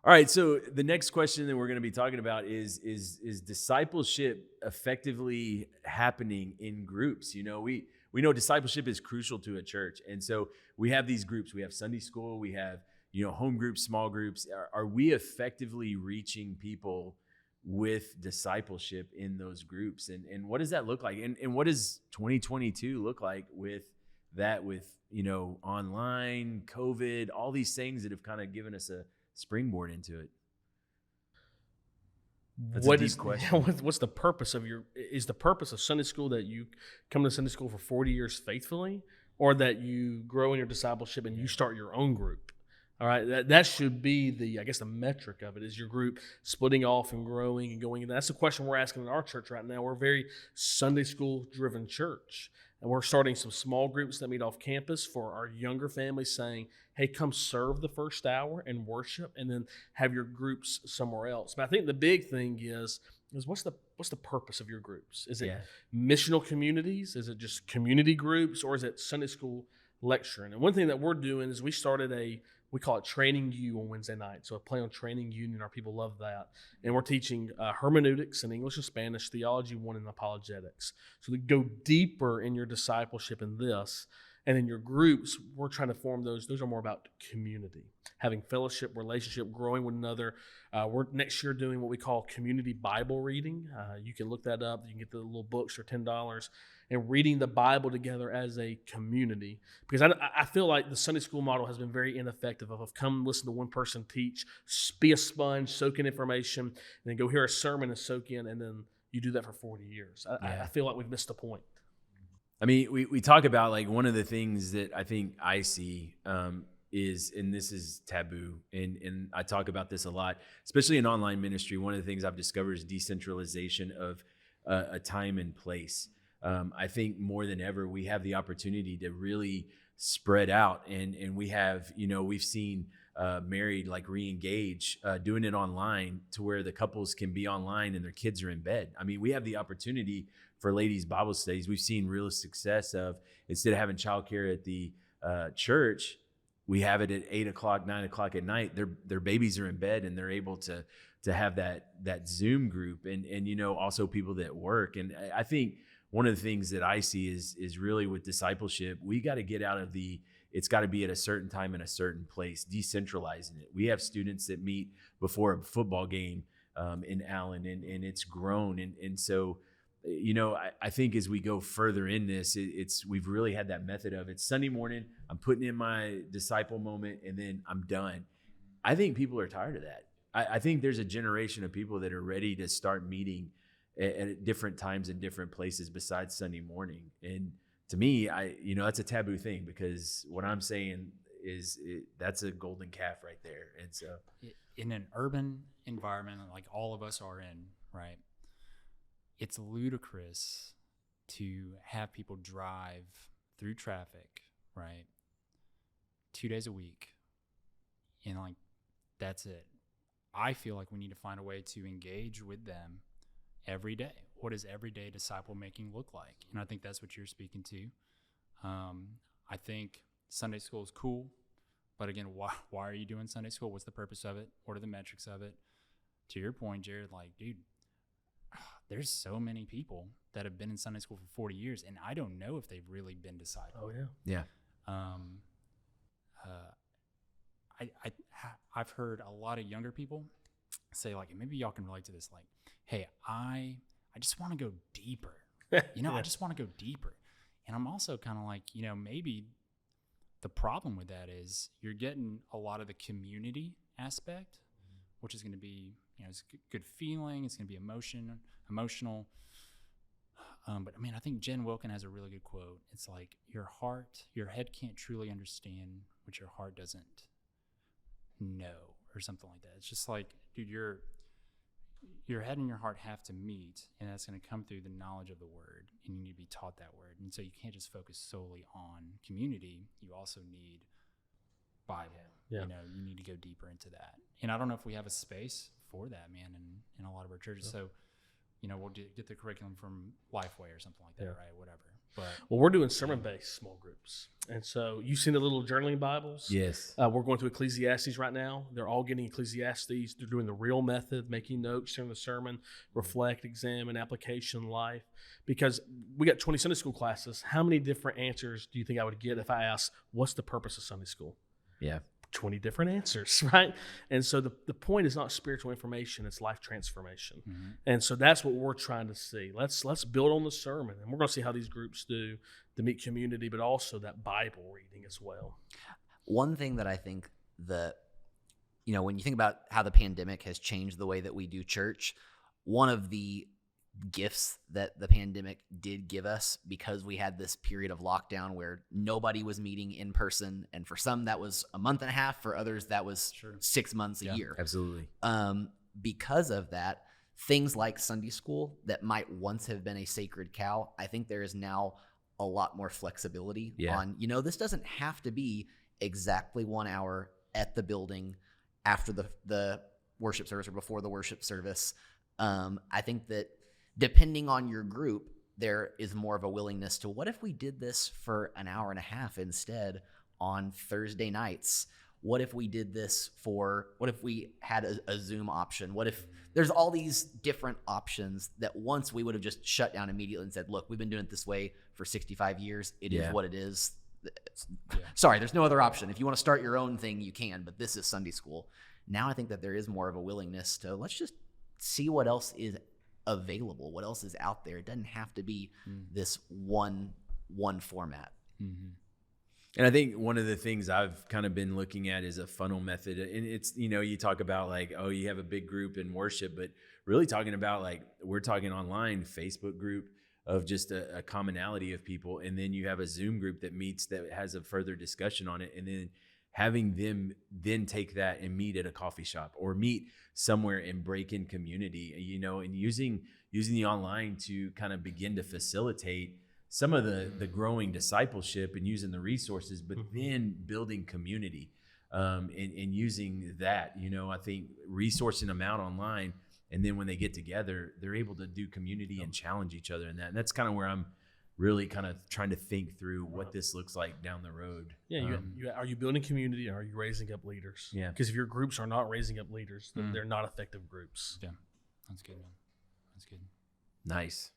All right, so the next question that we're going to be talking about is discipleship effectively happening in groups? We know discipleship is crucial to a church, and so we have these groups. We have Sunday school, we have home groups, small groups. Are we effectively reaching people with discipleship in those groups? And what does that look like? And what does 2022 look like with that? With online, COVID, all these things that have kind of given us a springboard into it. That's a What deep is question. what's the purpose of is the purpose of Sunday school that you come to Sunday school for 40 years faithfully, or that you grow in your discipleship and you start your own group? All right, that should be the metric of it, is your group splitting off and growing and going. And that's the question we're asking in our church right now. We're a very Sunday school driven church, and we're starting some small groups that meet off campus for our younger families, saying, hey, come serve the first hour and worship, and then have your groups somewhere else. But I think the big thing is what's the purpose of your groups? Is it missional communities? Is it just community groups? Or is it Sunday school lecturing? And one thing that we're doing is we call it Training You on Wednesday night. So I play on Training Union. Our people love that. And we're teaching hermeneutics in English and Spanish, theology 1, and apologetics. So to go deeper in your discipleship in this. And in your groups, we're trying to form those. Those are more about community, having fellowship, relationship, growing with another. We're next year doing what we call community Bible reading. You can look that up. You can get the little books for $10, and reading the Bible together as a community. Because I feel like the Sunday school model has been very ineffective of come listen to one person teach, be a sponge, soak in information, and then go hear a sermon and soak in, and then you do that for 40 years. I feel like we've missed the point. I mean, we talk about, like, one of the things that I think I see is, and this is taboo, and I talk about this a lot, especially in online ministry. One of the things I've discovered is decentralization of a time and place. I think more than ever, we have the opportunity to really spread out, and we have, we've seen married like re-engage, doing it online to where the couples can be online and their kids are in bed. I mean, we have the opportunity for ladies' Bible studies. We've seen real success of, instead of having childcare at the church, we have it at 8 o'clock, 9 o'clock at night. Their babies are in bed and they're able to have that Zoom group, and also people that work. And I think one of the things that I see is really with discipleship, we got to get out of it's got to be at a certain time in a certain place, decentralizing it. We have students that meet before a football game in Allen, and it's grown. And so, I think as we go further in this, we've really had that method of, it's Sunday morning, I'm putting in my disciple moment, and then I'm done. I think people are tired of that. I think there's a generation of people that are ready to start meeting at different times in different places besides Sunday morning. And to me, that's a taboo thing, because what I'm saying is that's a golden calf right there. And so in an urban environment like all of us are in, right, it's ludicrous to have people drive through traffic, right, 2 days a week, and like that's it. I feel like we need to find a way to engage with them every day. What does everyday disciple making look like? And I think that's what you're speaking to. I think Sunday school is cool, but again, why are you doing Sunday school? What's the purpose of it? What are the metrics of it? To your point, Jared, like, dude, there's so many people that have been in Sunday school for 40 years, and I don't know if they've really been discipled. Oh, yeah. I've heard a lot of younger people say, like, maybe y'all can relate to this, like, hey, I just want to go deeper. I just want to go deeper. And I'm also kind of like, maybe the problem with that is you're getting a lot of the community aspect, which is going to be, it's a good feeling. It's going to be emotional. But I mean, I think Jen Wilkin has a really good quote. It's like, your head can't truly understand what your heart doesn't know, or something like that. It's just like, dude, your head and your heart have to meet, and that's going to come through the knowledge of the word, and you need to be taught that word. And so you can't just focus solely on community. You also need Bible. Yeah. You need to go deeper into that. And I don't know if we have a space for that, man, in a lot of our churches. Yeah. So, we'll get the curriculum from Lifeway or something like that, right? Whatever. But Well, we're doing sermon-based small groups. And so you've seen the little journaling Bibles. Yes. We're going through Ecclesiastes right now. They're all getting Ecclesiastes. They're doing the real method, making notes during the sermon, reflect, examine, application, life. Because we got 20 Sunday school classes. How many different answers do you think I would get if I asked, what's the purpose of Sunday school? Yeah. 20 different answers, right? And so the point is not spiritual information, it's life transformation. mm-hmm. And so that's what we're trying to see. Let's build on the sermon, and we're going to see how these groups do to meet community, but also that Bible reading as well. One thing that I think when you think about how the pandemic has changed the way that we do church, one of the gifts that the pandemic did give us, because we had this period of lockdown where nobody was meeting in person, and for some that was a month and a half, for others that was 6 months, a year. Absolutely. Because of that, things like Sunday school that might once have been a sacred cow, I think there is now a lot more flexibility on, this doesn't have to be exactly 1 hour at the building after the worship service or before the worship service. I think that depending on your group, there is more of a willingness to, what if we did this for an hour and a half instead on Thursday nights? What if we did this what if we had a Zoom option? What if there's all these different options that once we would have just shut down immediately and said, look, we've been doing it this way for 65 years. It is what it is. Sorry, there's no other option. If you want to start your own thing, you can, but this is Sunday school. Now I think that there is more of a willingness to, let's just see what else is available, what else is out there. It doesn't have to be this one format. Mm-hmm. And I think one of the things I've kind of been looking at is a funnel method. And it's, you talk about like, oh, you have a big group in worship, but really talking about like, we're talking online Facebook group of just a commonality of people. And then you have a Zoom group that meets, that has a further discussion on it. And then having them then take that and meet at a coffee shop or meet somewhere and break in community, and using the online to kind of begin to facilitate some of the growing discipleship and using the resources, but then building community and using that, I think resourcing them out online. And then when they get together, they're able to do community and challenge each other in that. And that's kind of where I'm really kind of trying to think through what this looks like down the road. Yeah, are you building community, or are you raising up leaders? Yeah. Because if your groups are not raising up leaders, then they're not effective groups. Yeah, that's good, man. That's good. Nice.